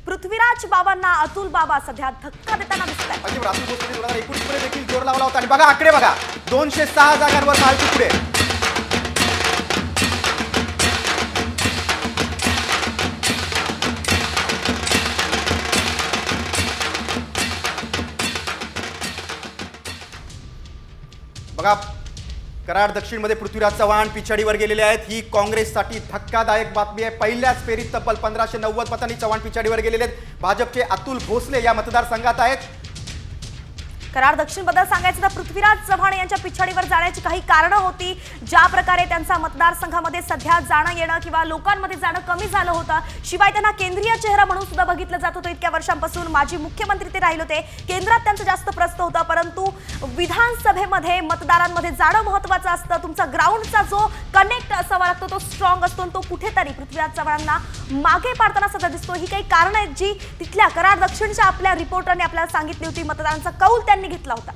पृथ्वीराज बाबांना अतुल बाबा सध्या धक्का देताना दिसतात. अजिब राहुल भोसले 2019 मध्ये देखील जोर लावला होता आणि बघा आकडे बघा 206 जागांवर महायुती पुढे. बघा कराड दक्षिण मध्ये पृथ्वीराज चव्हाण पिछाडीवर गेलेले आहेत. ही काँग्रेससाठी धक्कादायक बातमी आहे. पहिल्याच फेरीत तब्बल 1590 मतांनी चव्हाण पिछाडीवर गेलेले आहेत. भाजपचे अतुल भोसले या मतदारसंघात आहेत. कराड दक्षिण बद्दल सांगायचं तर पृथ्वीराज चव्हाण यांच्या पिछाडीवर जाण्याची काही कारणं होती. ज्या प्रकारे त्यांचा मतदारसंघामध्ये सध्या जाणं येणं किंवा लोकांमध्ये जाणं कमी झालं होतं. शिवाय त्यांना केंद्रीय चेहरा म्हणून सुद्धा बघितलं जात होतं. इतक्या वर्षांपासून माजी मुख्यमंत्री ते राहिले होते. केंद्रात त्यांचं जास्त प्रस्त होतं. परंतु विधानसभेमध्ये मतदारांमध्ये जाणं महत्त्वाचं असतं. तुमचा ग्राउंडचा जो कनेक्ट असावा लागतो तो स्ट्रॉंग असतो. तो कुठेतरी पृथ्वीराज चव्हाणांना मागे पाडताना सध्या दिसतो. ही काही कारणं आहेत जी तिथल्या कराड दक्षिणच्या आपल्या रिपोर्टरने आपल्याला सांगितली होती. मतदारांचा कौल त्यांनी घेतला होता.